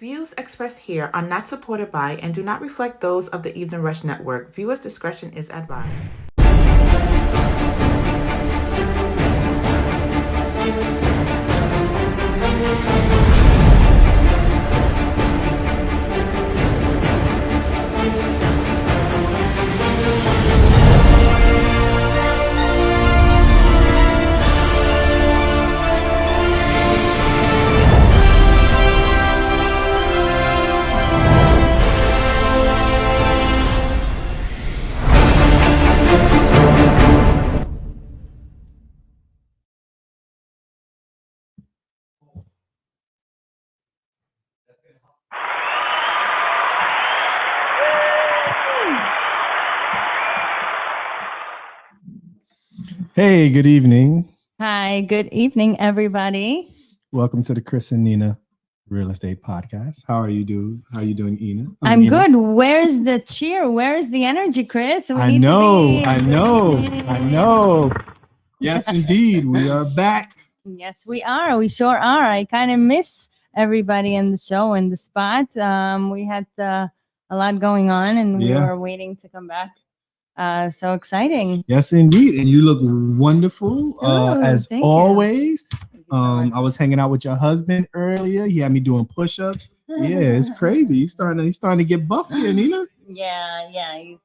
Views expressed here are not supported by and do not reflect those of the Evening Rush Network. Viewers' discretion is advised. Hey, good evening. Hi, good evening, everybody. Welcome to the Chris and Nina Real Estate Podcast. How are you doing? How are you doing, Ina? I'm good. Where's the cheer? Where's the energy, Chris? I know. Yes, indeed. We are back. Yes, we are. We sure are. I kind of miss everybody in the show and the spot. We had a lot going on and we were waiting to come back. So exciting. Yes, indeed. And you look wonderful as always. I was hanging out with your husband earlier. He had me doing push-ups. Yeah, it's crazy. He's starting to get buff here, Nina. Yeah. He's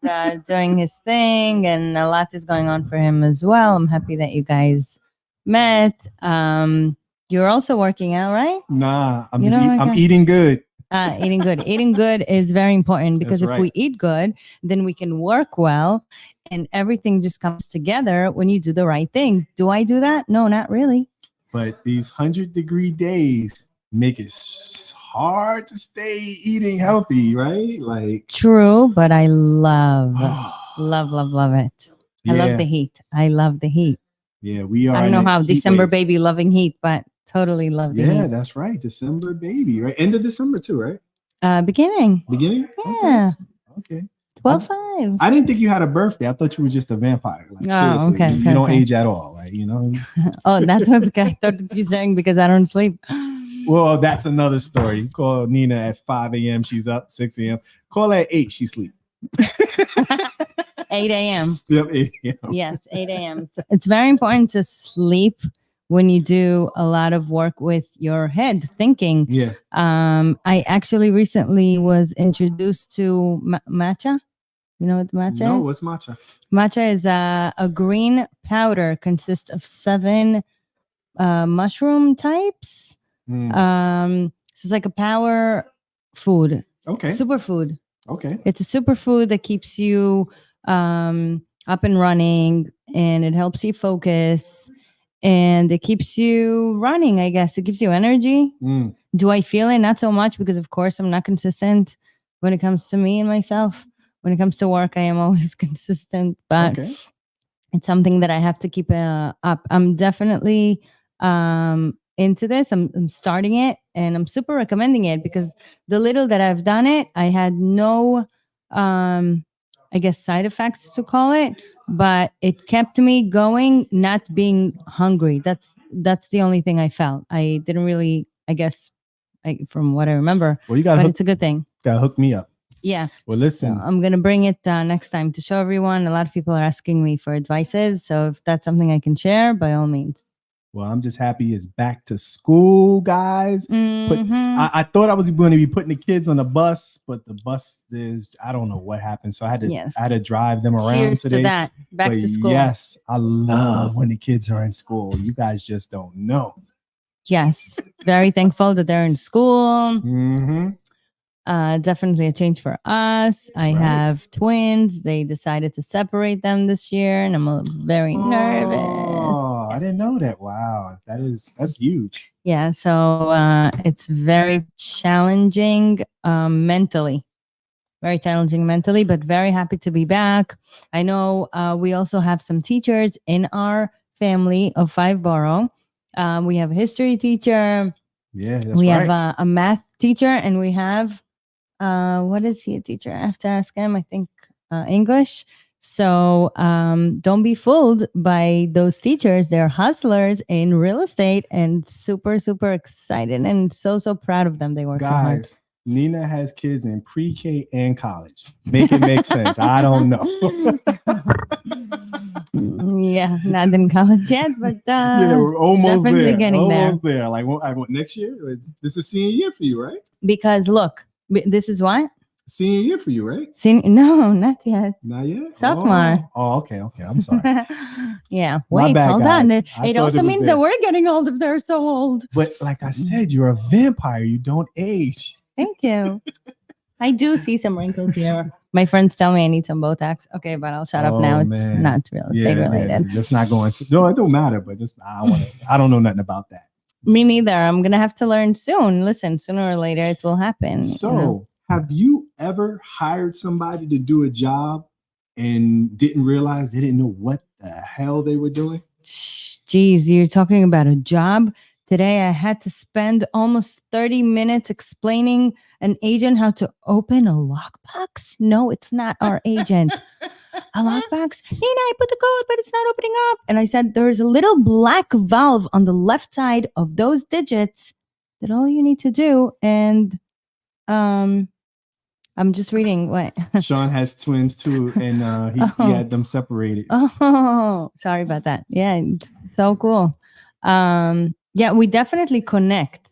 doing his thing, and a lot is going on for him as well. I'm happy that you guys met. You're also working out, right? Nah, I'm eating good. Eating good. Eating good is very important because if we eat good, then we can work well, and everything just comes together when you do the right thing. Do I do that? No, not really. But these 100-degree days make it hard to stay eating healthy, right? Like true, but I love it. I love the heat. Yeah, we are. I don't know how December baby loving heat, but totally love the heat. Yeah, that's right. December baby, right? End of December too, right? Beginning. Yeah. Okay. 12/5. I didn't think you had a birthday. I thought you were just a vampire. Like, seriously, okay. You don't age at all, right? You know. Oh, that's what I thought you're saying because I don't sleep. Well, that's another story. You call Nina at 5 a.m. She's up. 6 a.m. Call her at 8. She sleep. 8 a.m. Yep, 8 a.m. Yes, 8 a.m. It's very important to sleep when you do a lot of work with your head thinking. Yeah. I actually recently was introduced to matcha. You know what matcha is? No, what's matcha? Matcha is a green powder, consists of 7 mushroom types. So it's like a power food. Okay. Superfood. Okay. It's a superfood that keeps you up and running, and it helps you focus, and it keeps you running, I guess. It gives you energy. Do I feel it? Not so much, because of course I'm not consistent when it comes to me and myself. When it comes to work, I am always consistent, but it's something that I have to keep up. I'm definitely into this. I'm starting it, and I'm super recommending it because the little that I've done it, I had no I guess side effects to call it, but it kept me going, not being hungry. That's the only thing I felt. I didn't really, I guess, from what I remember. Well, but it's a good thing. Gotta hook me up. Yeah. Well, listen. So I'm gonna bring it next time to show everyone. A lot of people are asking me for advices, so if that's something I can share, by all means. Well, I'm just happy it's back to school, guys. I thought I was going to be putting the kids on the bus, but the bus I don't know what happened. So I had to drive them around Cheers today. To that. Back to school. Yes, I love when the kids are in school. You guys just don't know. Yes. Very thankful that they're in school. Definitely a change for us. I have twins. They decided to separate them this year, and I'm very nervous. Oh, I didn't know that. Wow, that's huge. Yeah, so it's very challenging mentally. Very challenging mentally, but very happy to be back. I know we also have some teachers in our family of 5 borough. We have a history teacher. Yeah, we have a math teacher, and we have what is he a teacher? I have to ask him. I think English. So don't be fooled by those teachers. They're hustlers in real estate, and super, super excited and so proud of them. They work so hard. Nina has kids in pre-K and college. Make it make sense. I don't know. Yeah, not in college yet, but yeah, we're almost definitely there. getting almost there. Like, next year? This is senior year for you, right? Because look, this is what? Senior year for you, right? No, not yet. Not yet? Sophomore. Oh, okay. I'm sorry. Yeah. My Wait, bad, hold guys. on. It also means that we're getting old if they're so old. But like I said, you're a vampire. You don't age. Thank you. I do see some wrinkles here. My friends tell me I need some Botox. Okay, but I'll shut up now. It's not real estate related. Just not going to. No, it don't matter. But I don't know nothing about that. Me neither. I'm gonna have to learn soon. Listen, sooner or later it will happen. So, have you ever hired somebody to do a job and didn't realize they didn't know what the hell they were doing? Geez, you're talking about a job. Today, I had to spend almost 30 minutes explaining an agent how to open a lockbox. No, it's not our agent. A lockbox? Nina, I put the code, but it's not opening up. And I said, there's a little black valve on the left side of those digits that all you need to do. And I'm just reading what. Shone has twins too, and he had them separated. Oh, sorry about that. Yeah, it's so cool. Yeah, we definitely connect.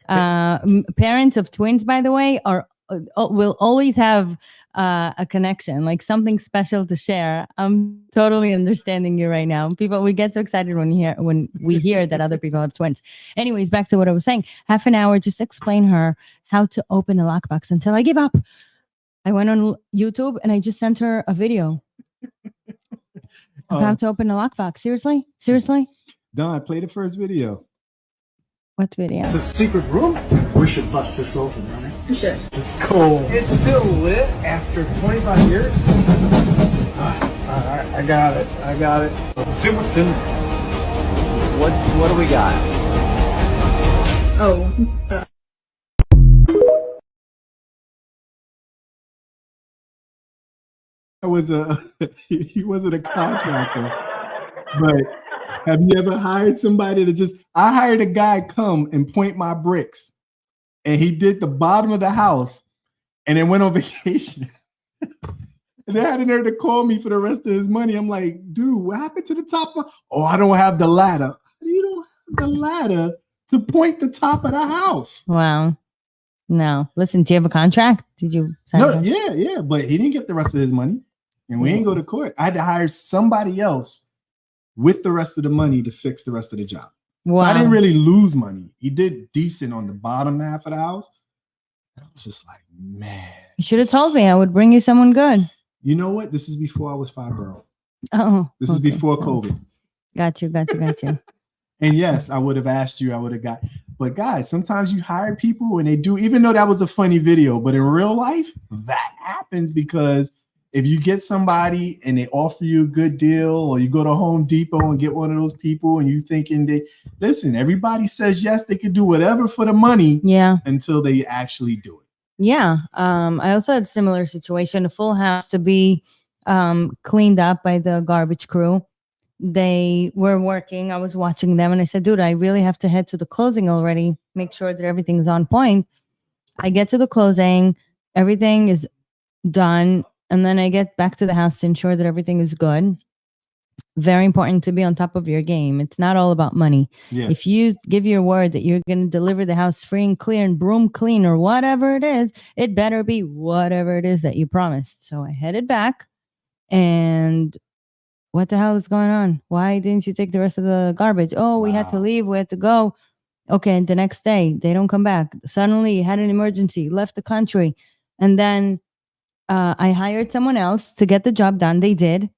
Parents of twins, by the way, will always have a connection, like something special to share. I'm totally understanding you right now. We get so excited when we hear that other people have twins. Anyways, back to what I was saying. Half an hour, just explain her how to open a lockbox until I give up. I went on YouTube and I just sent her a video of how to open a lockbox. Seriously? Don, play the first video. What video? It's a secret room. We should bust this open, right? Sure. It's cool. It's still lit after 25 years. I got it. Let's see what's in there. What do we got? He wasn't a contractor, but have you ever hired somebody to I hired a guy come and point my bricks, and he did the bottom of the house and then went on vacation. And they had the nerve to call me for the rest of his money. I'm like, dude, what happened to the top? I don't have the ladder. You don't have the ladder to point the top of the house. Wow. No. Listen, do you have a contract? Did you sign No, yeah, but he didn't get the rest of his money. And we ain't go to court. I had to hire somebody else with the rest of the money to fix the rest of the job. Wow. So I didn't really lose money. He did decent on the bottom half of the house. I was just like, man. You should have told me. I would bring you someone good. You know what? This is before I was fibro. Oh. This is before COVID. Got you. And yes, I would have asked you. I would have got. But guys, sometimes you hire people and they do, even though that was a funny video, but in real life, that happens because if you get somebody and they offer you a good deal, or you go to Home Depot and get one of those people and you thinking listen, everybody says yes, they could do whatever for the money. Yeah. Until they actually do it. Yeah. I also had a similar situation, a full house to be cleaned up by the garbage crew. They were working. I was watching them and I said, dude, I really have to head to the closing already. Make sure that everything's on point. I get to the closing. Everything is done. And then I get back to the house to ensure that everything is good. Very important to be on top of your game. It's not all about money. Yeah. If you give your word that you're going to deliver the house free and clear and broom clean or whatever it is, it better be whatever it is that you promised. So I headed back and what the hell is going on? Why didn't you take the rest of the garbage? Oh, we had to leave. We had to go. Okay. And the next day they don't come back. Suddenly had an emergency, left the country. And then I hired someone else to get the job done. They did.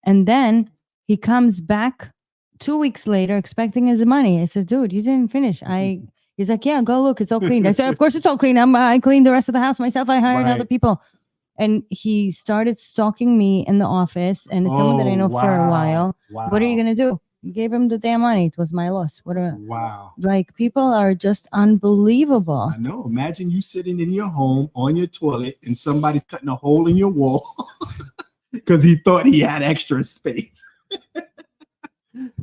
And then he comes back 2 weeks later expecting his money. I said, dude, you didn't finish. He's like, yeah, go look. It's all clean. I said, of course it's all clean. I cleaned the rest of the house myself. I hired other people. And he started stalking me in the office. And it's someone that I know for a while. Wow. What are you going to do? Gave him the damn money. It was my loss. Wow. Like, people are just unbelievable. I know. Imagine you sitting in your home on your toilet and somebody's cutting a hole in your wall because he thought he had extra space.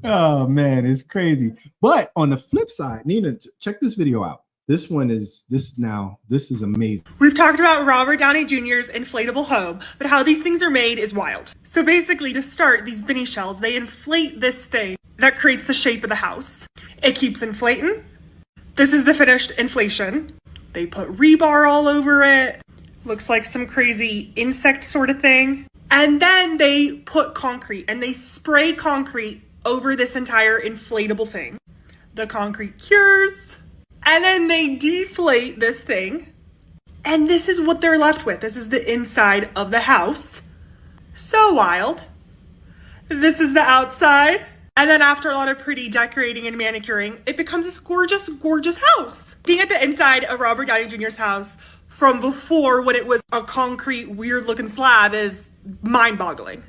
Oh, man, it's crazy. But on the flip side, Nina, check this video out. This is amazing. We've talked about Robert Downey Jr.'s inflatable home, but how these things are made is wild. So basically, to start, these Benny shells, they inflate this thing that creates the shape of the house. It keeps inflating. This is the finished inflation. They put rebar all over it. Looks like some crazy insect sort of thing. And then they put concrete and they spray concrete over this entire inflatable thing. The concrete cures. And then they deflate this thing. And this is what they're left with. This is the inside of the house. So wild. This is the outside. And then after a lot of pretty decorating and manicuring, it becomes this gorgeous, gorgeous house. Being at the inside of Robert Downey Jr.'s house from before when it was a concrete, weird looking slab is mind-boggling.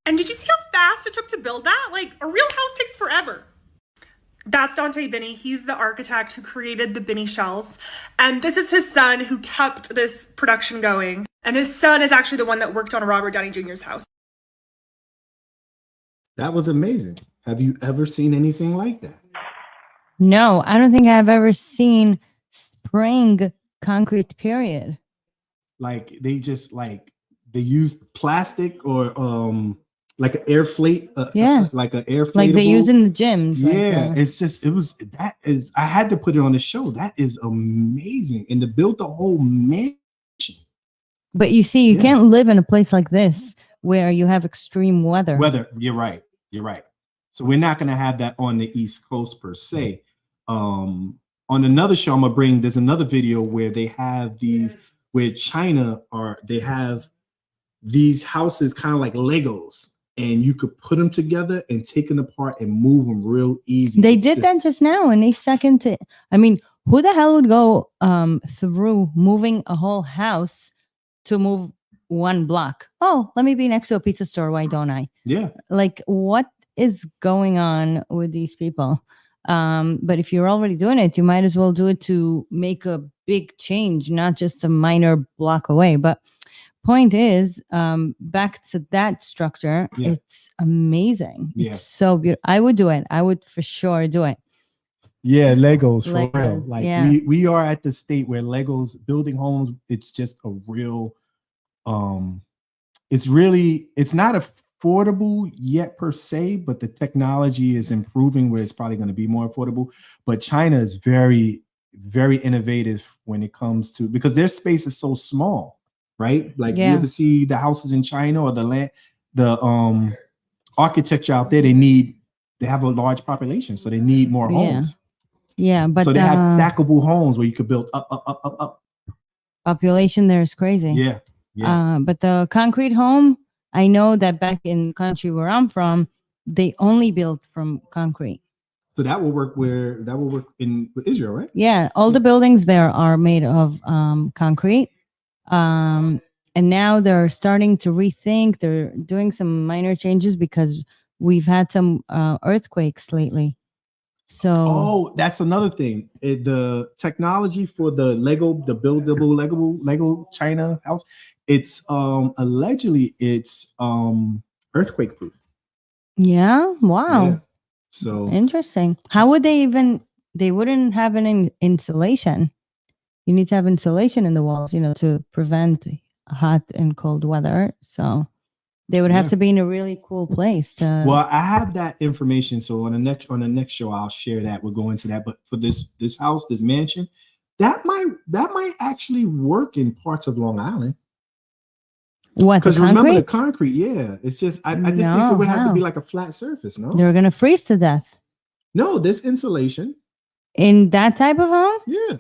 And did you see how fast it took to build that? Like, a real house takes forever. That's Dante Benny. He's the architect who created the Benny shells. And this is his son who kept this production going. And his son is actually the one that worked on Robert Downey Jr.'s house. That was amazing. Have you ever seen anything like that? No, I don't think I've ever seen spraying concrete, period. Like they used plastic or like an air flate, like an air like they use in the gyms. Yeah, I had to put it on the show. That is amazing. And to build the whole mansion. But you see, you can't live in a place like this where you have extreme weather. You're right. So we're not going to have that on the East Coast per se. On another show I'm gonna bring, there's another video where they have these, where China they have these houses kind of like Legos, and you could put them together and take them apart and move them real easy. They did that just now, and they second it. I mean, who the hell would go through moving a whole house to move one block? Oh, let me be next to a pizza store. Why don't I? Yeah. Like, what is going on with these people? But if you're already doing it, you might as well do it to make a big change, not just a minor block away. But point is, back to that structure, it's amazing. Yeah. It's so beautiful. I would do it. I would for sure do it. Yeah, Legos for real. Like yeah. we are at the state where Legos building homes, it's just a real it's not affordable yet per se, but the technology is improving where it's probably going to be more affordable. But China is very, very innovative when it comes to, because their space is so small, right? Like you ever see the houses in China or the architecture out there, they have a large population, so they need more homes. Yeah, but so they have stackable homes where you could build up. Population there is crazy. Yeah. But the concrete home, I know that back in the country where I'm from, they only built from concrete. So that will work in Israel, right? Yeah, all the buildings there are made of concrete. And now they're starting to rethink. They're doing some minor changes because we've had some earthquakes lately. So that's another thing. The technology for the buildable Lego China house, it's allegedly it's earthquake proof. Yeah. Wow. Yeah. So interesting. How would they wouldn't have an insulation. You need to have insulation in the walls, to prevent hot and cold weather. So they would have to be in a really cool place to. Well, I have that information. So on the next show, I'll share that. We'll go into that. But for this house, this mansion, that might actually work in parts of Long Island. What? Because remember the concrete? Yeah, it's just I just think it would have to be like a flat surface. No, they're gonna freeze to death. No, there's insulation in that type of home. Yeah.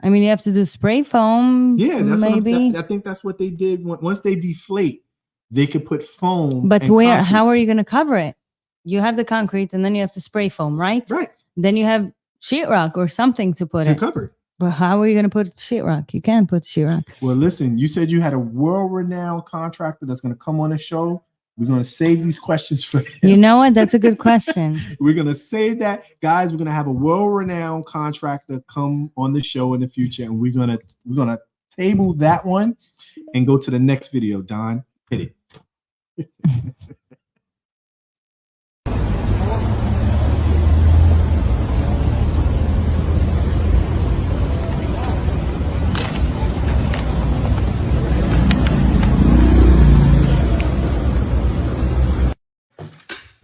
I mean, you have to do spray foam. Yeah, that's maybe. I think that's what they did. Once they deflate, they could put foam. But where? Concrete. How are you going to cover it? You have the concrete, and then you have to spray foam, right? Right. Then you have sheetrock or something to put it. Cover it. But how are you going to put sheetrock? You can't put sheetrock. Well, listen, you said you had a world-renowned contractor that's going to come on the show. We're going to save these questions for him. You know what? That's a good question. We're going to save that. Guys, we're going to have a world-renowned contractor come on the show in the future, and we're going to table that one and go to the next video. Don, hit it.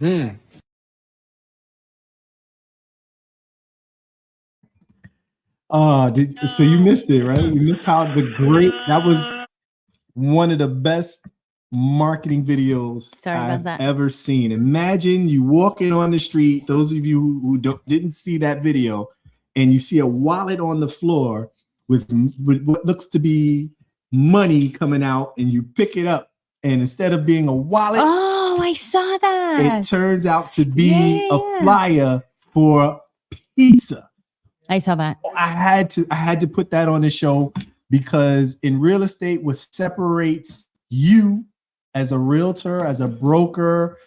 So you missed it, right? You missed how that was one of the best marketing videos I've ever seen. Imagine you walking on the street, those of you who didn't see that video, and you see a wallet on the floor with what looks to be money coming out, and you pick it up, and instead of being a wallet, oh, I saw that. It turns out to be a flyer for pizza. I saw that. I had to put that on the show because in real estate, what separates you as a realtor, as a broker,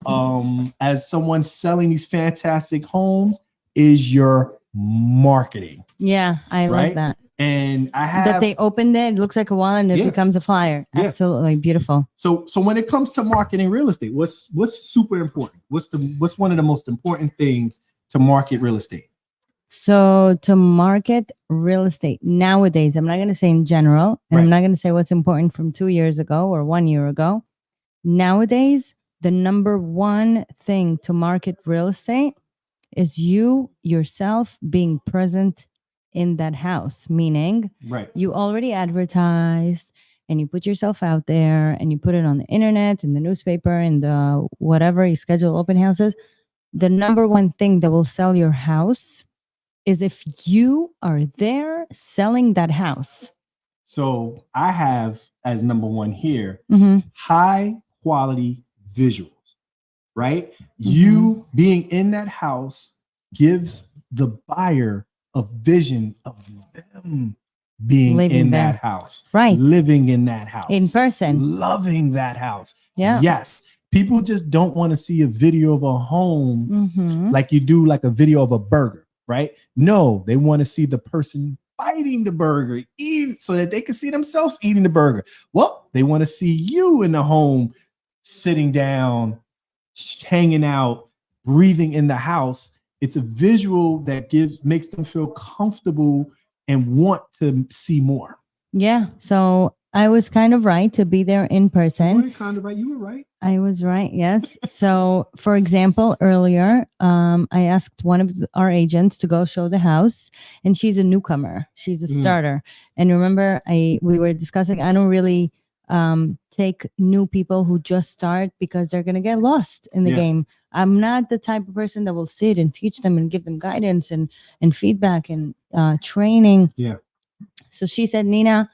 as someone selling these fantastic homes is your marketing. Yeah, I love that. And I have that they opened it looks like a wallet and it becomes a flyer. Absolutely beautiful. So when it comes to marketing real estate, what's super important? What's one of the most important things to market real estate? So to market real estate nowadays, I'm not going to say in general, and I'm not going to say what's important from 2 years ago or 1 year ago. Nowadays, the number one thing to market real estate is you yourself being present in that house, meaning you already advertised and you put yourself out there and you put it on the internet, in the newspaper, in the whatever you schedule open houses. The number one thing that will sell your house is if you are there selling that house. So I have as number one here, high quality visuals, right? You being in that house gives the buyer a vision of them being living in that house, living in that house, in person, loving that house. Yes. People just don't want to see a video of a home like you do like a video of a burger. Right? No, they want to see the person biting the burger, eating so that they can see themselves eating the burger. Well, they want to see you in the home, sitting down, hanging out, breathing in the house. It's a visual that makes them feel comfortable and want to see more. Yeah. So I was kind of right to be there in person. You were kind of right. You were right. I was right. Yes. So, for example, earlier, I asked one of our agents to go show the house, and she's a newcomer. She's a starter. And remember, we were discussing, I don't really take new people who just start because they're going to get lost in the game. I'm not the type of person that will sit and teach them and give them guidance and feedback and training. Yeah. So she said, Nina,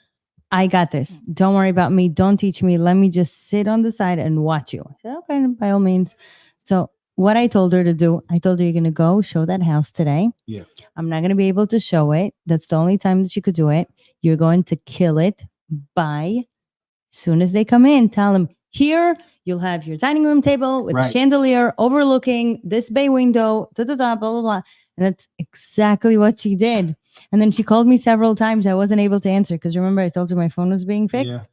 I got this. Don't worry about me. Don't teach me. Let me just sit on the side and watch you. I said, okay, by all means. So what I told her to do, I told her, you're going to go show that house today. Yeah. I'm not going to be able to show it. That's the only time that you could do it. You're going to kill it by soon as they come in, tell them, here, you'll have your dining room table with chandelier overlooking this bay window, blah, blah, blah. And that's exactly what she did. And then she called me several times. I wasn't able to answer because remember I told her my phone was being fixed. Yeah.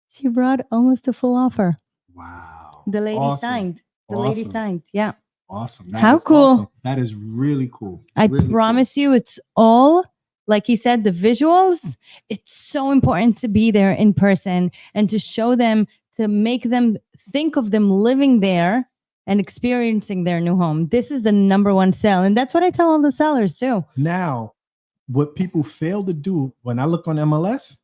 She brought almost a full offer. Wow. The lady signed. The lady signed. Yeah. Awesome. How cool. Awesome. That is really cool. I promise you it's all, like he said, the visuals. It's so important to be there in person and to show them, to make them think of them living there and experiencing their new home. This is the number one sell. And that's what I tell all the sellers too. Now, what people fail to do when I look on MLS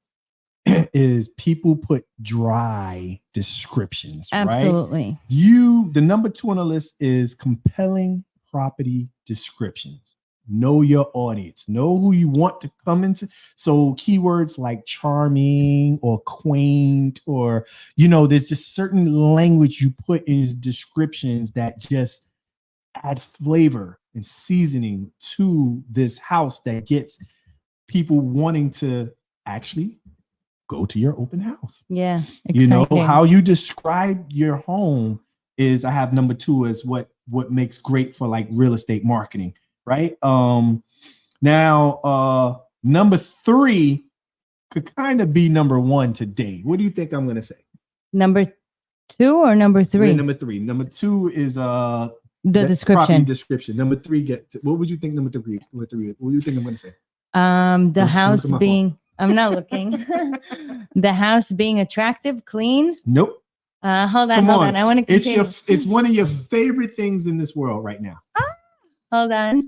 is people put dry descriptions. Absolutely. Right? The number 2 on the list is compelling property descriptions. Know your audience. Know who you want to come into. So keywords like charming or quaint, or, there's just certain language you put in the descriptions that just add flavor and seasoning to this house that gets people wanting to actually go to your open house. Yeah. Exciting. How you describe your home is, I have number 2 as what makes great for like real estate marketing. Right. Now, number 3 could kind of be number 1 today. What do you think I'm going to say? Number 2 or number 3? Number 3. Number 2 is the description. Description. Number 3 what would you think number 3? What do you think I'm going to say? The house being, I'm not looking. The house being attractive, clean. Nope. Hold Come on. I want to continue. It's one of your favorite things in this world right now. Hold on.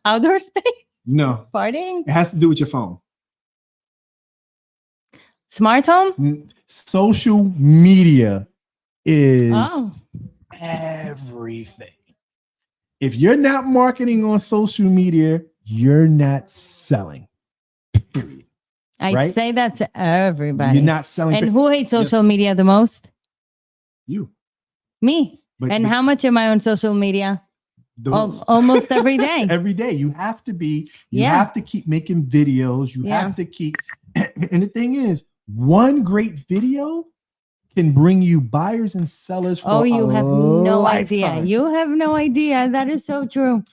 Outdoor space? No. Partying? It has to do with your phone. Smart home? Social media is everything. If you're not marketing on social media, you're not selling. Period. I say that to everybody. You're not selling. And who hates social media the most? You. Me. But how much am I on social media? Almost every day. Every day. You have to be. You have to keep making videos. You have to keep. And the thing is, one great video can bring you buyers and sellers for you have no lifetime. idea. You have no idea. That is so true.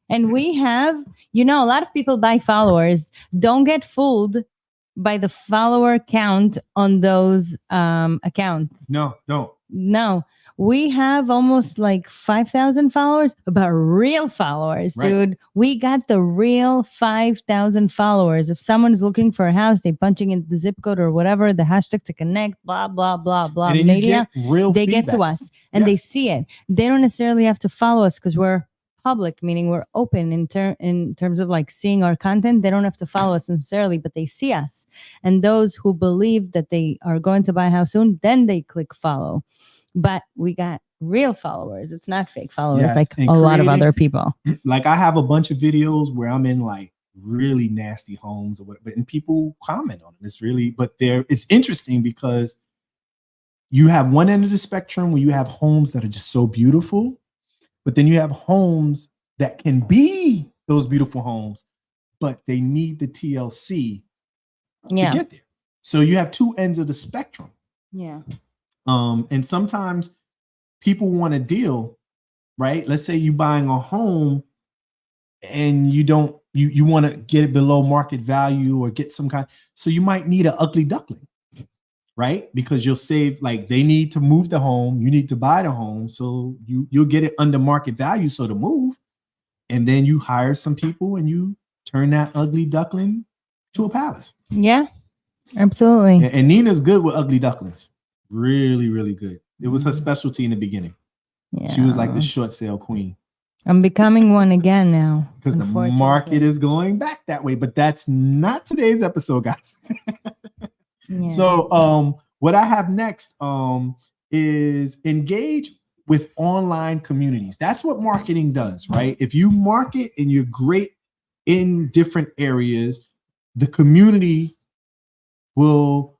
And we have, a lot of people buy followers. Don't get fooled by the follower count on those accounts. No, don't. No. We have almost like 5,000 followers, but real followers, dude. We got the real 5,000 followers. If someone's looking for a house, they punching in the zip code or whatever, the hashtag to connect, blah, blah, blah, blah. Media, they get to us and they see it. They don't necessarily have to follow us because we're public, meaning we're open in terms of like seeing our content. They don't have to follow us necessarily, but they see us. And those who believe that they are going to buy a house soon, then they click follow. But we got real followers. It's not fake followers like a lot of other people. Like I have a bunch of videos where I'm in like really nasty homes or whatever, and people comment on them. It's really, it's interesting because you have one end of the spectrum where you have homes that are just so beautiful, but then you have homes that can be those beautiful homes, but they need the TLC to get there. So you have two ends of the spectrum. Yeah. And sometimes people want a deal, right? Let's say you're buying a home and you want to get it below market value or get some kind. So you might need an ugly duckling, right? Because you'll save, like they need to move the home. You need to buy the home. So you'll get it under market value. So to move, and then you hire some people and you turn that ugly duckling to a palace. Yeah, absolutely. And Nina's good with ugly ducklings. Really, really good. It was her specialty in the beginning. Yeah. She was like the short sale queen. I'm becoming one again now. Because the market is going back that way. But that's not today's episode, guys. So what I have next is engage with online communities. That's what marketing does, right? If you market and you're great in different areas, the community will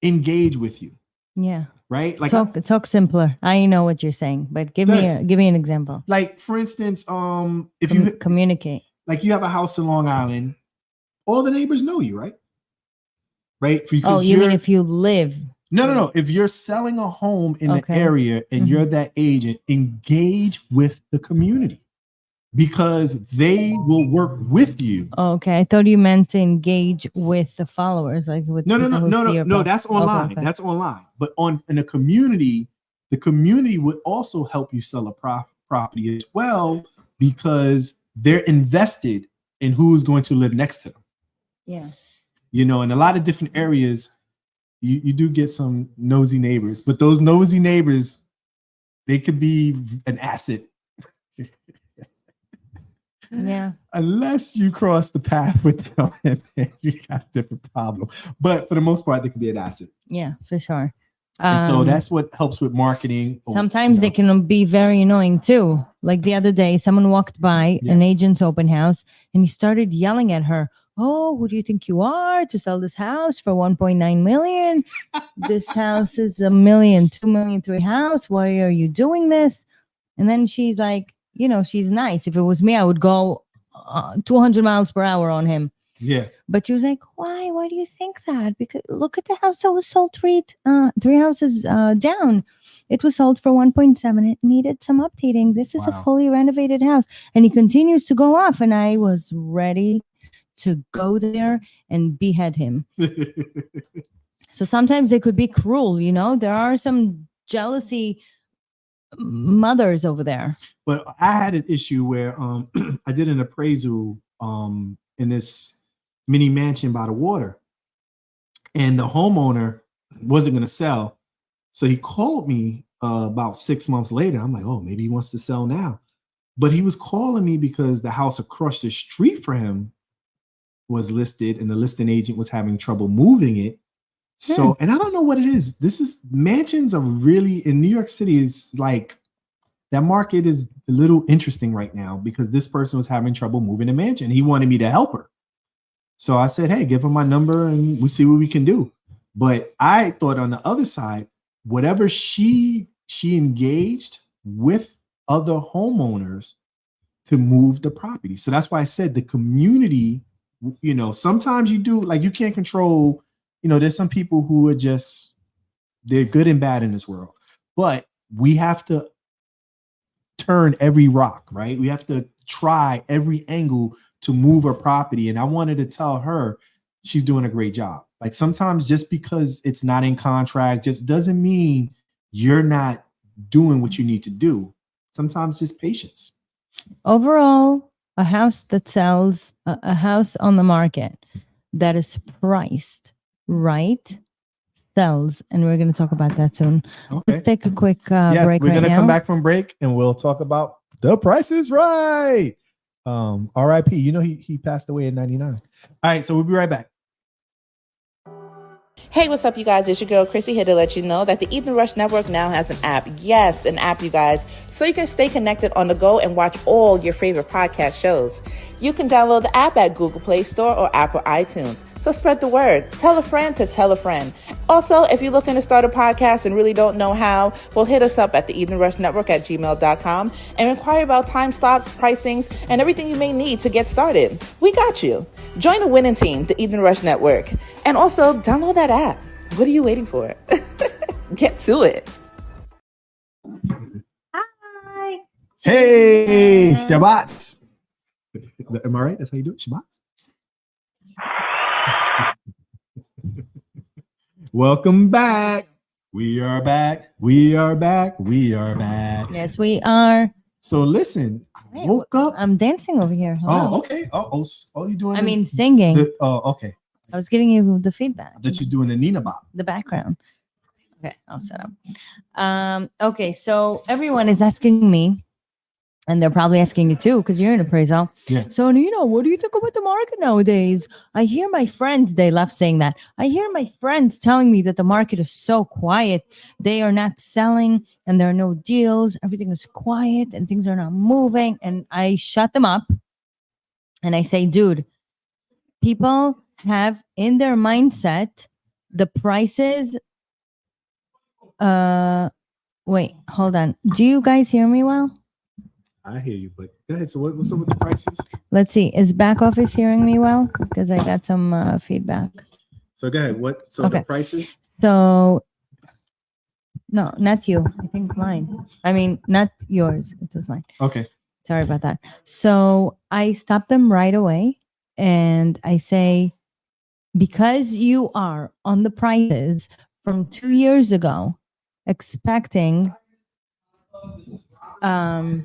engage with you. Yeah. Right. Like talk simpler. I know what you're saying, but give me an example. Like for instance, if you communicate, like you have a house in Long Island, all the neighbors know you, right? Right. Because you mean if you live? No. If you're selling a home in the area and you're that agent, engage with the community because they will work with you. Okay, I thought you meant to engage with the followers, like with no. That's online. That's online. But in a community, the community would also help you sell a property as well because they're invested in who's going to live next to them. Yeah. In a lot of different areas, you do get some nosy neighbors, but those nosy neighbors, they could be an asset. Yeah. Unless you cross the path with them, and then you got a different problem. But for the most part, they can be an asset. Yeah, for sure. And so that's what helps with marketing. Sometimes they can be very annoying too. Like the other day, someone walked by an agent's open house and he started yelling at her. Oh, who do you think you are to sell this house for 1.9 million? This house is $1 million, 2 million, 3 house. Why are you doing this? And then she's like, she's nice. If it was me, I would go 200 miles per hour on him. Yeah. But she was like, why? Why do you think that? Because look at the house that was sold three houses down. It was sold for 1.7. It needed some updating. This is a fully renovated house. And he continues to go off. And I was ready to go there and behead him. So sometimes they could be cruel, There are some jealousy mothers over there. But I had an issue where I did an appraisal in this mini mansion by the water, and the homeowner wasn't going to sell. So he called me about 6 months later. I'm like, oh, maybe he wants to sell now. But he was calling me because the house across the street for him was listed and the listing agent was having trouble moving it. So, and I don't know what it is. Mansions are really, in New York City, is like, that market is a little interesting right now because this person was having trouble moving a mansion. He wanted me to help her. So I said, hey, give her my number and we see what we can do. But I thought on the other side, whatever she engaged with other homeowners to move the property. So that's why I said the community, you know, sometimes you do, like, you can't control, you know, there's some people who are just, they're good and bad in this world, but we have to turn every rock, right? We have to try every angle to move a property. And I wanted to tell her she's doing a great job. Like, sometimes just because it's not in contract just doesn't mean you're not doing what you need to do. Sometimes just patience. Overall, a house that sells, a house on the market that is priced right sells, and we're going to talk about that soon. Okay. Let's take a quick break. We're going to come back from break and we'll talk about The Price is Right. RIP. You know, he passed away in 99. All right, so we'll be right back. Hey, what's up, you guys? It's your girl, Chrissy, here to let you know that the Evening Rush Network now has an app. Yes, an app, you guys, so you can stay connected on the go and watch all your favorite podcast shows. You can download the app at Google Play Store or Apple iTunes. So spread the word. Tell a friend to tell a friend. Also, if you're looking to start a podcast and really don't know how, well, hit us up at the Evening Rush Network at gmail.com and inquire about time slots, pricings, and everything you may need to get started. We got you. Join the winning team, the Evening Rush Network. And also, download that app. What are you waiting for? Get to it. Hi. Hey, Shabbat. Am I right? That's how you do it? Shabbat. Welcome back. We are back. We are back. We are back. Yes, we are. So listen, I woke up. I'm dancing over here. Hello. Oh, okay. Oh, you doing? I mean, singing. Okay. I was giving you the feedback. That you're doing the Nina Bop. The background. Okay, I'll set up. Okay, so everyone is asking me, and they're probably asking you too, because you're in appraisal. Yeah. So, Nina, what do you think about the market nowadays? I hear my friends, they love saying that. I hear my friends telling me that the market is so quiet. They are not selling and there are no deals. Everything is quiet and things are not moving. And I shut them up and I say, dude, people have in their mindset the prices. Wait, hold on. Do you guys hear me well? I hear you, but go ahead. So what's up with the prices? Let's see. Is back office hearing me well? Because I got some feedback. So go ahead. The prices? So, no, not you. I think mine. I mean, not yours. It was mine. Okay. Sorry about that. So I stop them right away and I say, because you are on the prices from 2 years ago, expecting, there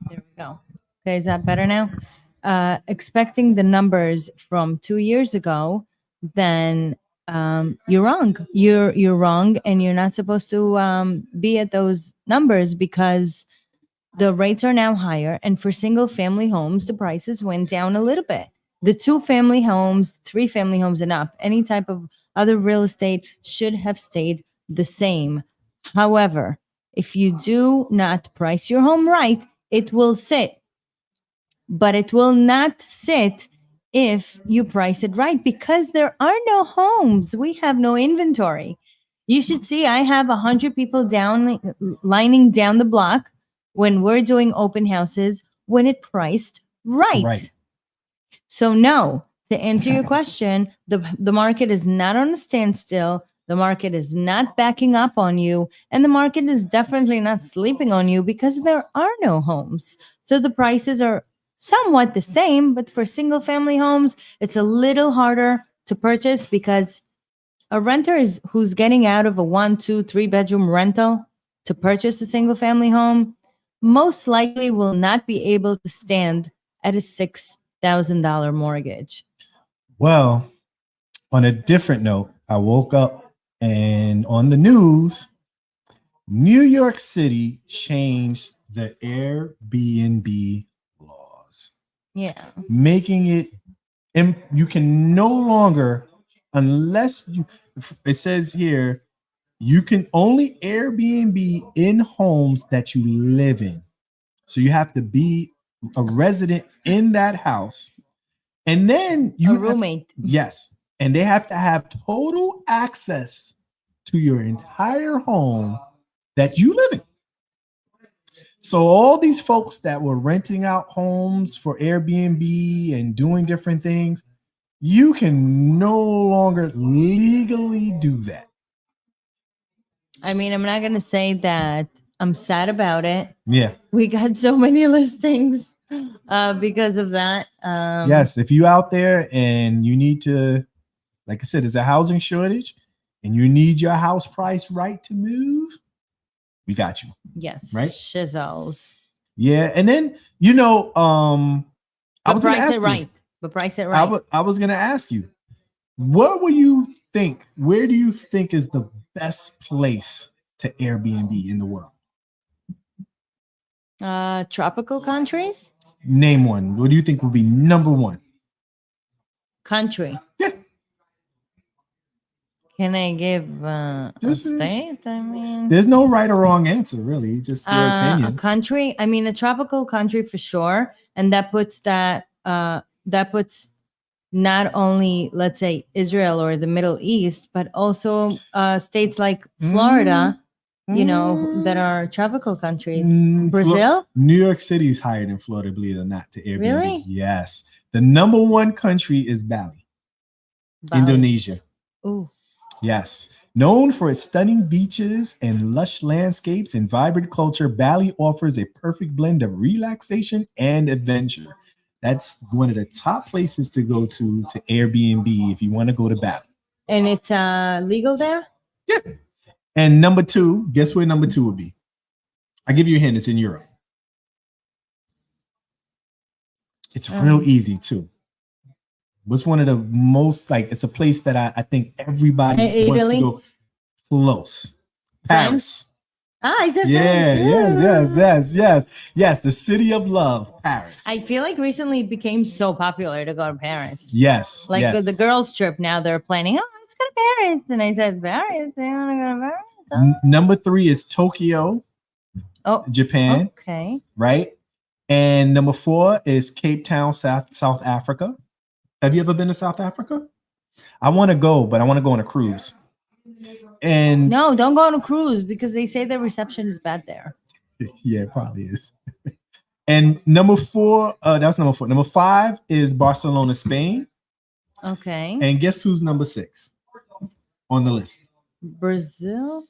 we go. Okay, is that better now? Expecting the numbers from 2 years ago, then you're wrong. You're wrong, and you're not supposed to be at those numbers because the rates are now higher. And for single family homes, the prices went down a little bit. The 2-family homes, 3-family homes, and up, any type of other real estate should have stayed the same. However, if you do not price your home right, it will sit. But it will not sit if you price it right because there are no homes. We have no inventory. You should see I have 100 people lining down the block when we're doing open houses when it priced right. So no, to answer your question, the market is not on a standstill. The market is not backing up on you, and the market is definitely not sleeping on you because there are no homes. So the prices are somewhat the same, but for single family homes, it's a little harder to purchase because a renter who's getting out of a 1, 2, 3 bedroom rental to purchase a single family home most likely will not be able to stand at a $6,000 mortgage. Well, on a different note, I woke up And on the news, New York City changed the Airbnb laws. Yeah. Making it, you can no longer, unless you, it says here, you can only Airbnb in homes that you live in. So you have to be a resident in that house. And then you a roommate. Yes. And they have to have total access to your entire home that you live in. So all these folks that were renting out homes for Airbnb and doing different things, you can no longer legally do that. I mean, I'm not gonna say that I'm sad about it. Yeah. We got so many listings because of that. Yes, if you out there and you need to, like I said, there's a housing shortage and you need your house price right to move, we got you. Yes, right? Shizzles. Yeah, and then I was gonna ask you, but price it right. I was gonna ask you, what will you think? Where do you think is the best place to Airbnb in the world? Tropical countries. Name one. What do you think would be number one? Country. Yeah. Can I give a state? I mean, there's no right or wrong answer, really. It's just your opinion. A country. I mean, a tropical country for sure, and that puts not only, let's say, Israel or the Middle East, but also states like Florida, that are tropical countries. Brazil? New York City is higher than Florida, believe it or not, to Airbnb. Really? Yes. The number one country is Bali. Indonesia. Ooh. Yes. Known for its stunning beaches and lush landscapes and vibrant culture, Bali offers a perfect blend of relaxation and adventure. That's one of the top places to go to Airbnb if you want to go to Bali. And it's legal there? Yeah. And number two, guess where number two would be? I'll give you a hint. It's in Europe. It's real easy too. What's one of the most, like, it's a place that I think everybody wants to go. Close. Paris. I said Paris. Yes. The city of love, Paris. I feel like recently it became so popular to go to Paris. Yes. Like the girls' trip now, they're planning, let's go to Paris. And I said, Paris? They want to go to Paris? Oh. Number three is Tokyo, Japan. Okay. Right? And number four is Cape Town, South Africa. Have you ever been to South Africa? I want to go, but I want to go on a cruise. And no, don't go on a cruise because they say the reception is bad there. Yeah, it probably is. And number four, that's number four. Number five is Barcelona, Spain. Okay. And guess who's number six on the list? Brazil?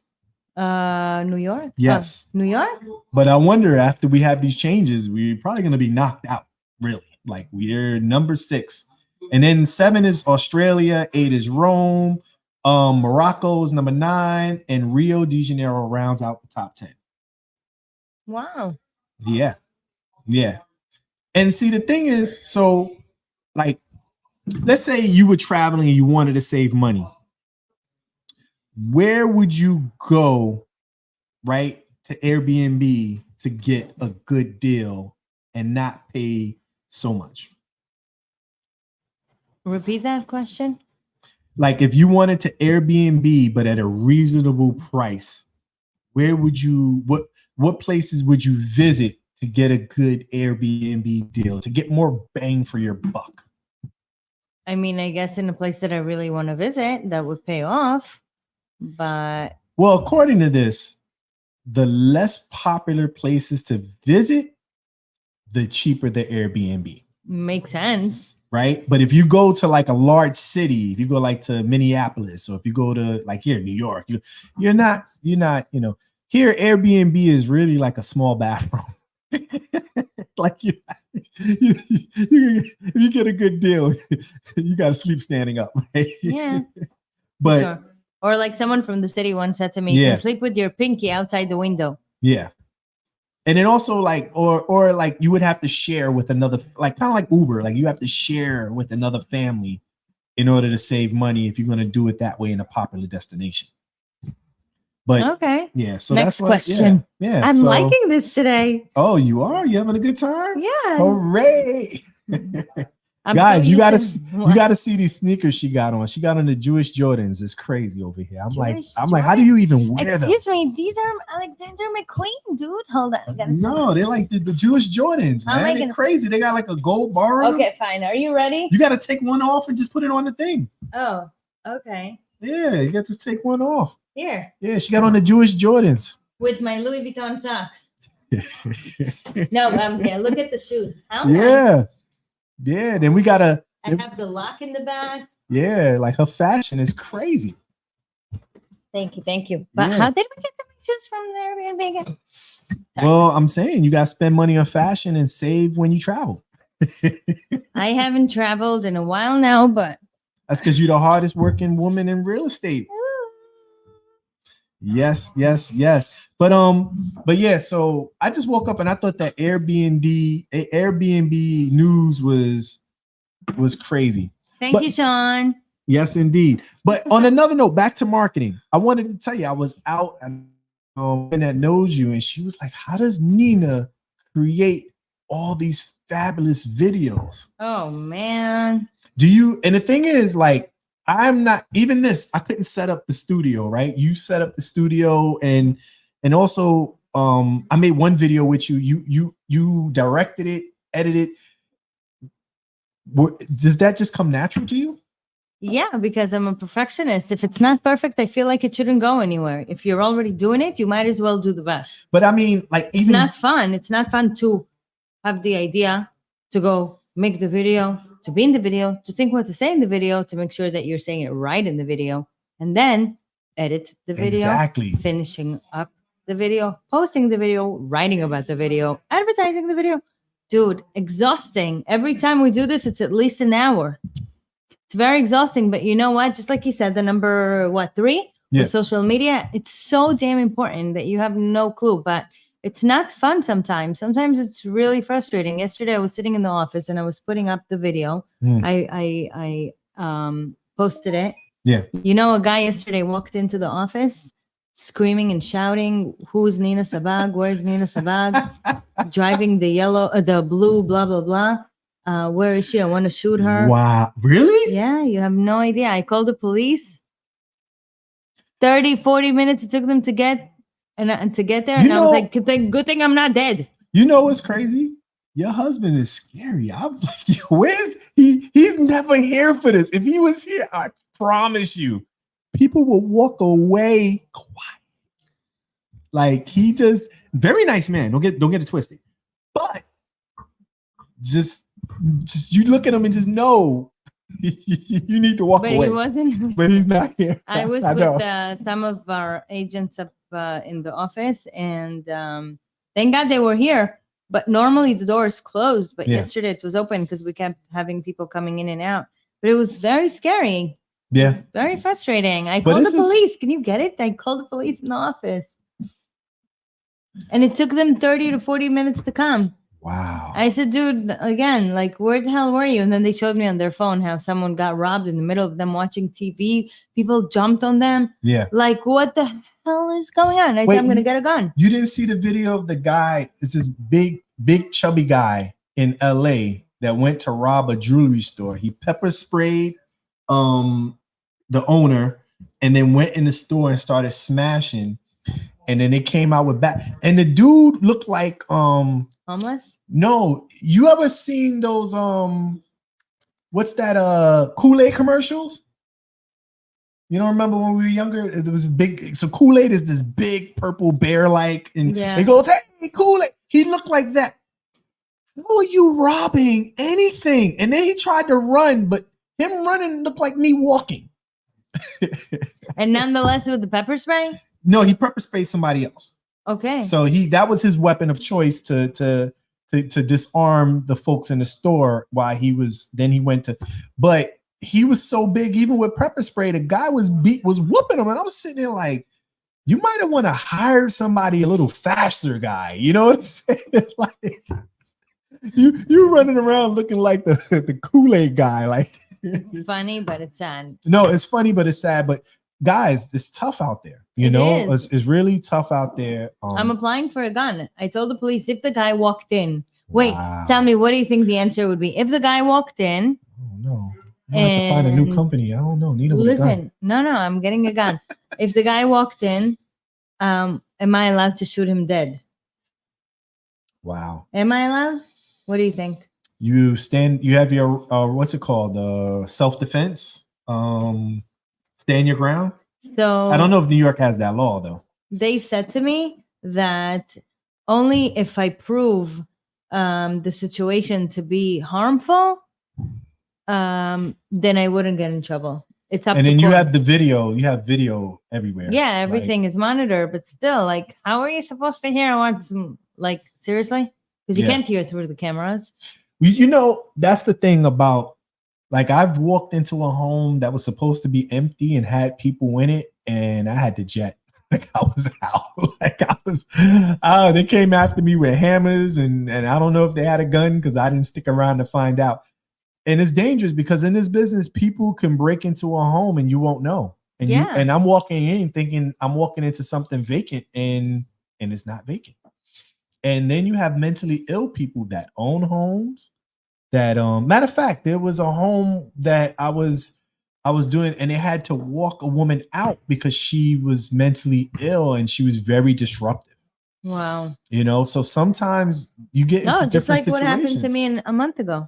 New York? Yes. New York? But I wonder, after we have these changes, we're probably going to be knocked out, really. Like, we're number 6. And then 7 is Australia, 8 is Rome, Morocco is number 9, and Rio de Janeiro rounds out the top 10. Wow. Yeah. And see, the thing is, so, like, let's say you were traveling and you wanted to save money. Where would you go, right, to Airbnb to get a good deal and not pay so much? Repeat that question. Like, if you wanted to Airbnb but at a reasonable price, where would you, what places would you visit to get a good Airbnb deal, to get more bang for your buck? I mean, I guess in a place that I really want to visit that would pay off. But well, according to this, the less popular places to visit, the cheaper the Airbnb. Makes sense. Right? But if you go to like a large city, if you go like to Minneapolis, or if you go to like here, New York, you're not, here Airbnb is really like a small bathroom. Like if you get a good deal, you got to sleep standing up. Right? Yeah. But sure. Or like someone from the city once said to me, you can sleep with your pinky outside the window. Yeah. And then also like, or like you would have to share with another, like kind of like Uber, like you have to share with another family in order to save money if you're going to do it that way in a popular destination. But okay. Yeah. So Next that's what, question. Yeah. I'm liking this today. Oh, you are? You having a good time? Yeah. Hooray. Guys, you gotta see these sneakers she got on. She got on the Jewish Jordans. It's crazy over here. I'm like, how do you even wear them? Excuse me, these are Alexander McQueen, dude. Hold on. No, they're like the Jewish Jordans, man. They're crazy. They got like a gold bar on them. Okay, fine. Are you ready? You gotta take one off and just put it on the thing. Oh, okay. Yeah, you got to take one off. Here. Yeah, she got on the Jewish Jordans. With my Louis Vuitton socks. No, here. Look at the shoes. Yeah, then we gotta. I have the lock in the back. Yeah, like her fashion is crazy. Thank you. But how did we get the shoes from the Airbnb again? Well, I'm saying you gotta spend money on fashion and save when you travel. I haven't traveled in a while now, but that's because you're the hardest working woman in real estate. Yes. But yeah, so I just woke up and I thought that Airbnb news was crazy. Thank you, Shone. Yes, indeed. But on another note, back to marketing. I wanted to tell you, I was out and that knows you, and she was like, how does Nina create all these fabulous videos? Oh man. And the thing is, like, I'm not even this. I couldn't set up the studio, right? You set up the studio, and also I made one video with you. You directed it, edited. Does that just come natural to you? Yeah, because I'm a perfectionist. If it's not perfect, I feel like it shouldn't go anywhere. If you're already doing it, you might as well do the best. But I mean, like, it's not fun. It's not fun to have the idea, to go make the video, to be in the video, to think what to say in the video, to make sure that you're saying it right in the video, and then edit the video, finishing up the video, posting the video, writing about the video, advertising the video. Dude, exhausting. Every time we do this, it's at least an hour. It's very exhausting, but you know what? Just like you said, the number 3 with social media, it's so damn important that you have no clue, but it's not fun sometimes. Sometimes it's really frustrating. Yesterday, I was sitting in the office and I was putting up the video. I posted it. Yeah. You know, a guy yesterday walked into the office screaming and shouting, "Who's Nina Sabag? Where's Nina Sabag? Driving the blue, blah, blah, blah. Where is she? I want to shoot her." Wow. Really? Yeah, you have no idea. I called the police. 30, 40 minutes it took them to get there. And I was like, good thing I'm not dead. You know what's crazy? Your husband is scary. I was like, where's he's never here for this. If he was here, I promise you, people will walk away quiet. Like, he just very nice man. Don't get it twisted. But just you look at him and just know you need to walk away. But he wasn't. But he's not here. I was with some of our agents up in the office, and thank God they were here. But normally the door is closed. But yesterday it was open because we kept having people coming in and out. But it was very scary. Yeah. Very frustrating. I called the police. Can you get it? I called the police in the office. And it took them 30 to 40 minutes to come. Wow. I said, dude, again, like, where the hell were you? And then they showed me on their phone how someone got robbed in the middle of them watching TV. People jumped on them. Yeah. Like, what the hell is going on? I said, I'm going to get a gun. You didn't see the video of the guy? It's this big chubby guy in LA that went to rob a jewelry store. He pepper sprayed the owner and then went in the store and started smashing. And then they came out with and the dude looked like homeless? No, you ever seen those what's that Kool-Aid commercials? You don't remember when we were younger? It was big. So Kool-Aid is this big purple bear like, and it goes, "Hey, Kool-Aid." He looked like that. How are you robbing anything? And then he tried to run, but him running looked like me walking. And nonetheless, with the pepper spray? No, he pepper sprayed somebody else. Okay. So that was his weapon of choice to disarm the folks in the store while he went to, but he was so big, even with pepper spray, the guy was whooping him. And I was sitting there like, you might have want to hire somebody a little faster guy. You know what I'm saying? Like, you running around looking like the Kool-Aid guy. Like, it's funny, but it's sad. No, it's funny, but it's sad. But guys, it's tough out there. It's really tough out there. I'm applying for a gun. I told the police if the guy walked in. Wait, tell me, what do you think the answer would be? If the guy walked in. Oh no. I have to find a new company. I don't know. Listen, no, I'm getting a gun. If the guy walked in, am I allowed to shoot him dead? Wow. Am I allowed? What do you think? You have your what's it called? Self-defense. Stand your ground. So I don't know if New York has that law though. They said to me that only if I prove the situation to be harmful, then I wouldn't get in trouble. It's up. And to then court. you have the video. You have video everywhere. Yeah, everything is monitored, but still, like, how are you supposed to hear? I want some, like, seriously, because you can't hear through the cameras. That's the thing about, like, I've walked into a home that was supposed to be empty and had people in it, and I had to jet. Like, I was out. They came after me with hammers, and I don't know if they had a gun because I didn't stick around to find out. And it's dangerous because in this business, people can break into a home and you won't know. And and I'm walking in thinking I'm walking into something vacant, and it's not vacant. And then you have mentally ill people that own homes. That matter of fact, there was a home that I was doing, and they had to walk a woman out because she was mentally ill and she was very disruptive. Wow. So sometimes you get into just like situations. what happened to me a month ago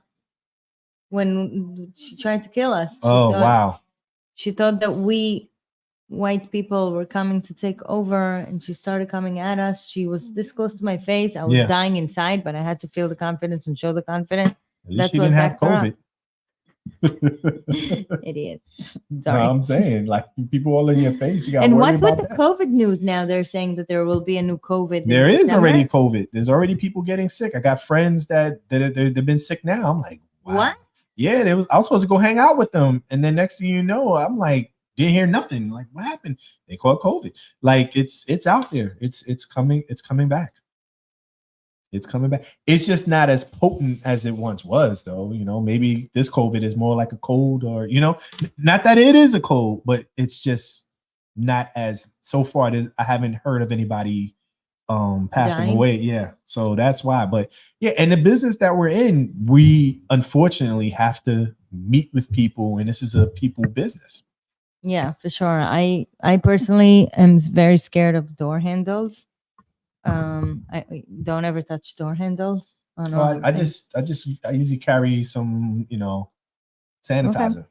when she tried to kill us. Wow. She thought that we white people were coming to take over, and she started coming at us. She was this close to my face. I was dying inside, but I had to feel the confidence and show the confidence. At least she didn't have COVID. Idiot. Sorry. No, I'm saying, like, people all in your face. You got. And what's with the COVID news now? They're saying that there will be a new COVID. There is already COVID. There's already people getting sick. I got friends that they've been sick now. I'm like, wow. What? Yeah, I was supposed to go hang out with them, and then next thing you know, I'm like, didn't hear nothing. Like, what happened? They caught COVID. Like, it's out there. It's coming. It's coming back. It's coming back. It's just not as potent as it once was, though. Maybe this COVID is more like a cold, or not that it is a cold, but it's just not as. So far, I haven't heard of anybody passing away. Yeah, so that's why. But yeah, and the business that we're in, we unfortunately have to meet with people, and this is a people business. Yeah, for sure. I personally am very scared of door handles. I don't ever touch door handles. I usually carry some, sanitizer. Okay.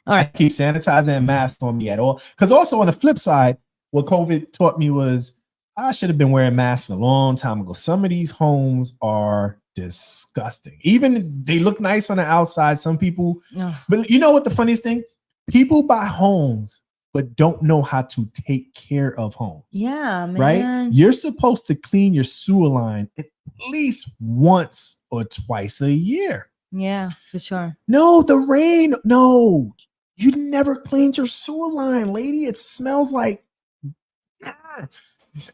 All right. I keep sanitizer and mask on me at all. Because also on the flip side, what COVID taught me was I should have been wearing masks a long time ago. Some of these homes are disgusting. Even they look nice on the outside. Some people, but you know what the funniest thing? People buy homes but don't know how to take care of homes. Yeah, man. Right? You're supposed to clean your sewer line at least once or twice a year. Yeah, for sure. No, the rain. No, you never cleaned your sewer line, lady. It smells like.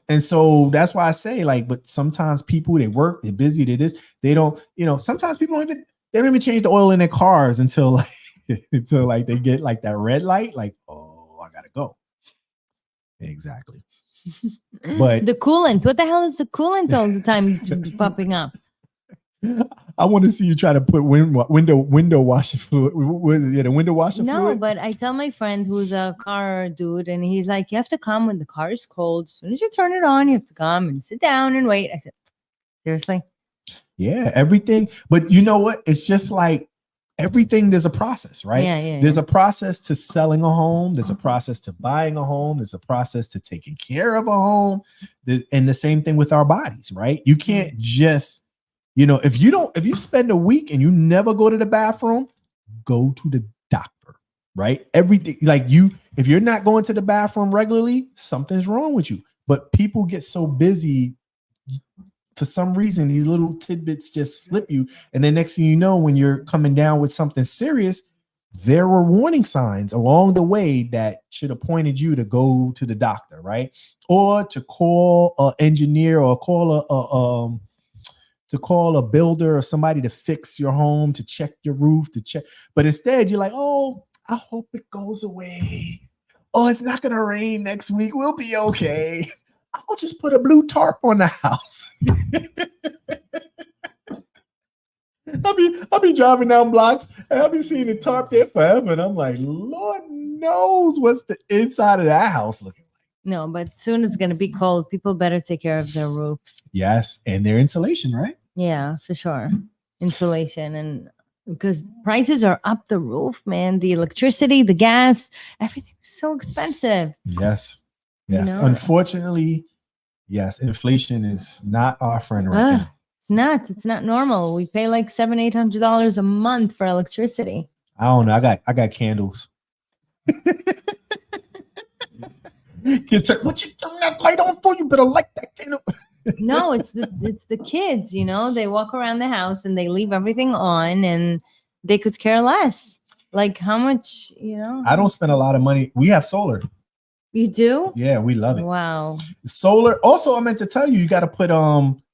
And so that's why I say, like, but sometimes people, they work, they're busy, they don't, sometimes people don't even change the oil in their cars until they get like that red light, like, oh, I gotta go. Exactly. But the coolant, what the hell is the coolant all the time popping up? I want to see you try to put window washer fluid. The window washer fluid? No, but I tell my friend who's a car dude, and he's like, you have to come when the car is cold. As soon as you turn it on, you have to come and sit down and wait. I said, seriously? Yeah, everything. But you know what? It's just like everything, there's a process, right? There's a process to selling a home. There's a process to buying a home. There's a process to taking care of a home. And the same thing with our bodies, right? You can't just, if you spend a week and you never go to the bathroom, go to the doctor, right? Everything, like if you're not going to the bathroom regularly, something's wrong with you. But people get so busy. For some reason, these little tidbits just slip you. And then next thing you know, when you're coming down with something serious, there were warning signs along the way that should have pointed you to go to the doctor, right? Or to call an engineer or call a builder or somebody to fix your home, to check your roof, But instead, you're like, oh, I hope it goes away. Oh, it's not gonna rain next week. We'll be okay. I'll just put a blue tarp on the house. I'll be driving down blocks and I'll be seeing the tarp there forever. And I'm like, Lord knows what's the inside of that house looking like. No, but soon it's going to be cold. People better take care of their roofs. Yes. And their insulation, right? Yeah, for sure. Insulation. And because prices are up the roof, man. The electricity, the gas, everything's so expensive. Yes. Yes. You know? Unfortunately, yes, inflation is not our friend right now. It's not normal. We pay like $700-800 a month for electricity. I don't know. I got candles. Kids say, what you turn that light on for? You better light that candle. No, it's the kids, you know, they walk around the house and they leave everything on and they could care less. Like how much, you know? I don't spend a lot of money. We have solar. You do? Yeah, we love it. Wow. Solar. Also, I meant to tell you got to put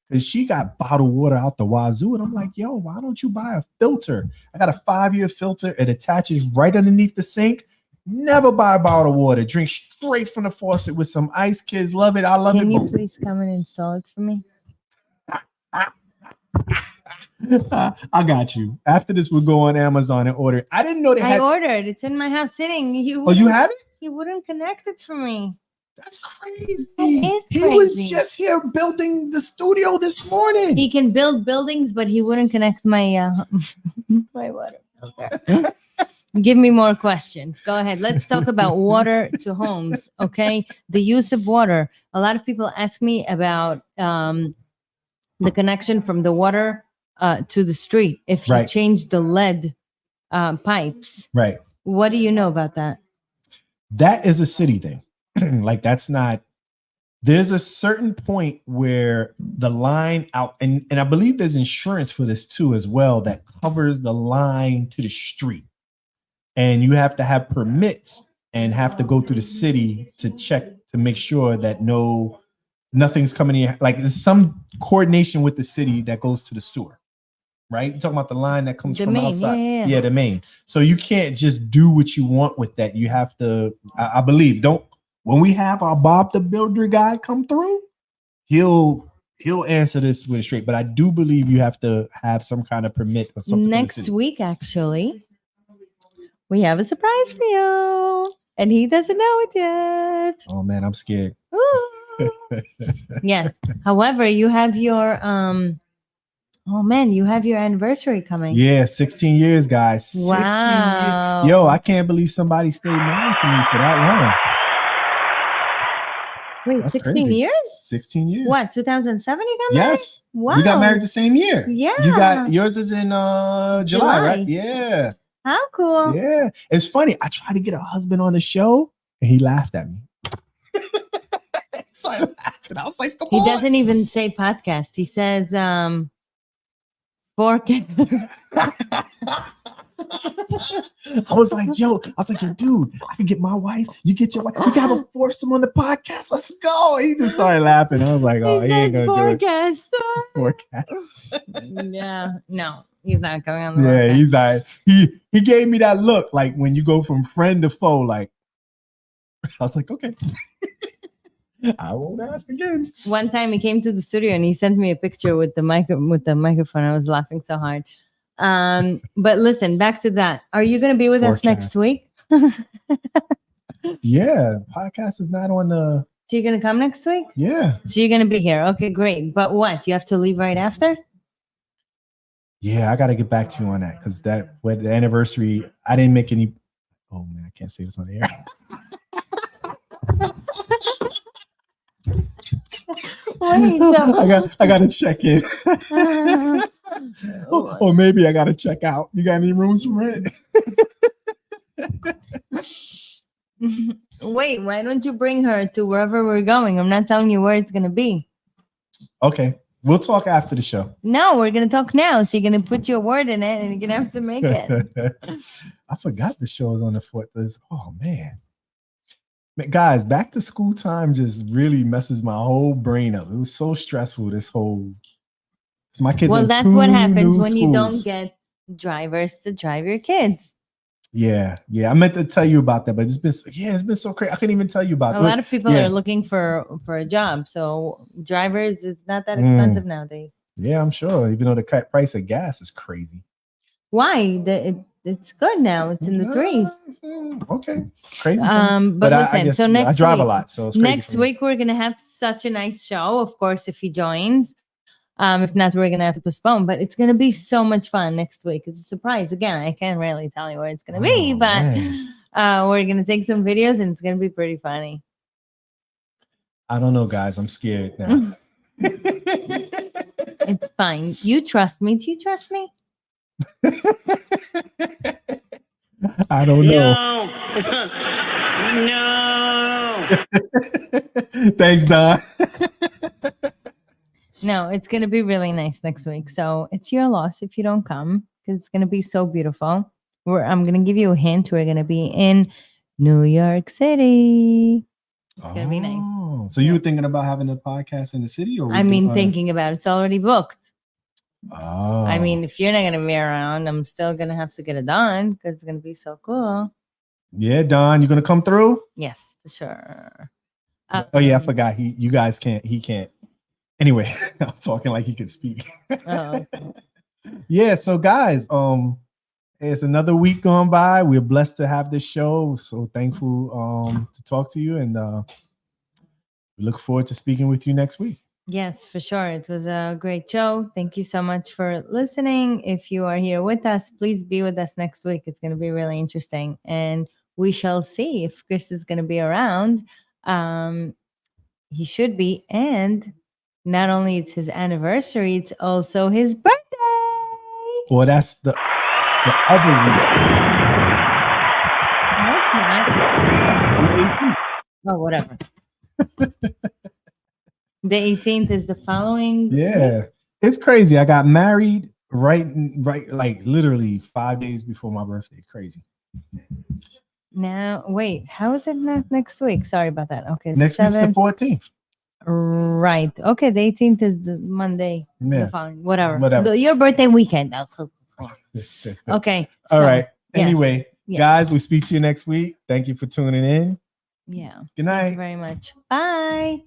because she got bottled water out the wazoo. And I'm like, yo, why don't you buy a filter? I got a 5-year filter. It attaches right underneath the sink. Never buy bottled water. Drink straight from the faucet with some ice. Kids love it. I love it. Can you please come and install it for me? I got you. After this, we'll go on Amazon and order it. I didn't know they had. I ordered. It's in my house sitting. Oh, you have it? You wouldn't connect it for me. That's crazy. That is He crazy. was just here building the studio this morning. He can build buildings, but he wouldn't connect my my water filter. Give me more questions. Go ahead. Let's talk about water to homes. Okay, the use of water. A lot of people ask me about the connection from the water to the street. If you change the lead pipes, right? What do you know about that? That is a city thing. Like that's not. There's a certain point where the line out, and I believe there's insurance for this too as well that covers the line to the street. And you have to have permits and have to go through the city to check to make sure that nothing's coming in. Like there's some coordination with the city that goes to the sewer, right? You're talking about the line that comes from outside. Yeah, the main. So you can't just do what you want with that. You have to, I believe, when we have our Bob the Builder guy come through, he'll answer this with straight. But I do believe you have to have some kind of permit or something. Next week, actually. We have a surprise for you, and he doesn't know it yet. Oh man, I'm scared. Yes. However, you have your you have your anniversary coming. Yeah, 16 years, guys. Wow. 16 years. Yo, I can't believe somebody stayed married to me for that long. Wait, That's 16 crazy. years? 16 years. What, 2007 you got married? Yes. Wow. We got married the same year. Yeah. Yours is in July, right? Yeah. How cool. Yeah. It's funny. I tried to get a husband on the show and he laughed at me. So I laughed and I was like, come on. He doesn't even say podcast. He says forecast. I was like, dude, I can get my wife. You get your wife. We got a foursome on the podcast. Let's go. He just started laughing. I was like, oh, he ain't gonna forecast. do it. Forecast. Yeah, no, he's not going on the Yeah, forecast. he's like, he gave me that look like when you go from friend to foe. Like, I was like, okay. I won't ask again. One time he came to the studio and he sent me a picture with the microphone. I was laughing so hard. But listen, back to that. Are you going to be with us next week? Yeah, podcast is not on the. So you're going to come next week? Yeah. So you're going to be here. Okay, great. But what? You have to leave right after? Yeah, I got to get back to you on that because the anniversary, I didn't make any. Oh man, I can't say this on the air. I gotta check in. Or maybe I gotta check out. You got any rooms for rent? Wait, why don't you bring her to wherever we're going? I'm not telling you where it's gonna be. Okay, we'll talk after the show. No, we're gonna talk now. So you're gonna put your word in it, and you're gonna have to make it. I forgot the show is on the 4th. Oh man. Guys, back to school time just really messes my whole brain up. It was so stressful. My kids. Well, that's what happens when you don't get drivers to drive your kids. Yeah. I meant to tell you about that, but it's been so crazy. I couldn't even tell you about A lot of people are looking for a job, so drivers is not that expensive nowadays. Yeah, I'm sure. Even though the price of gas is crazy. Why? It's good now. It's in the threes. Okay, crazy. But listen. I guess, so next I drive week, a lot, so it's crazy next week we're gonna have such a nice show. Of course, if he joins. If not, we're gonna have to postpone. But it's gonna be so much fun next week. It's a surprise. Again, I can't really tell you where it's gonna be, but we're gonna take some videos and it's gonna be pretty funny. I don't know, guys. I'm scared now. It's fine. You trust me. Do you trust me? I don't know. No. Thanks, Don. No, it's going to be really nice next week. So it's your loss if you don't come because it's going to be so beautiful. I'm going to give you a hint. We're going to be in New York City. It's going to be nice. So you were thinking about having a podcast in the city? Or thinking about it. It's already booked. Oh. I mean, if you're not going to be around, I'm still going to have to get it done because it's going to be so cool. Yeah, Don, you going to come through? Yes, for sure. Oh, yeah, I forgot. You guys can't. He can't. Anyway, I'm talking like he could speak. Okay. Yeah, so guys, it's another week gone by. We're blessed to have this show. So thankful to talk to you, and we look forward to speaking with you next week. Yes, for sure. It was a great show. Thank you so much for listening. If you are here with us, please be with us next week. It's going to be really interesting, and we shall see if Chris is going to be around. He should be, and not only it's his anniversary, it's also his birthday. Well, that's the other week. No, it's not. Oh, whatever. The 18th is the following. Yeah, it's crazy. I got married right, like literally 5 days before my birthday. Crazy. Now, wait, how is it not next week? Sorry about that. Okay, next week's the 14th. Right. Okay, the 18th is the Monday. Yeah. The following, whatever. Your birthday weekend. Okay. All right. Yes. Anyway, guys, we speak to you next week. Thank you for tuning in. Yeah. Good night. Thank you very much. Bye.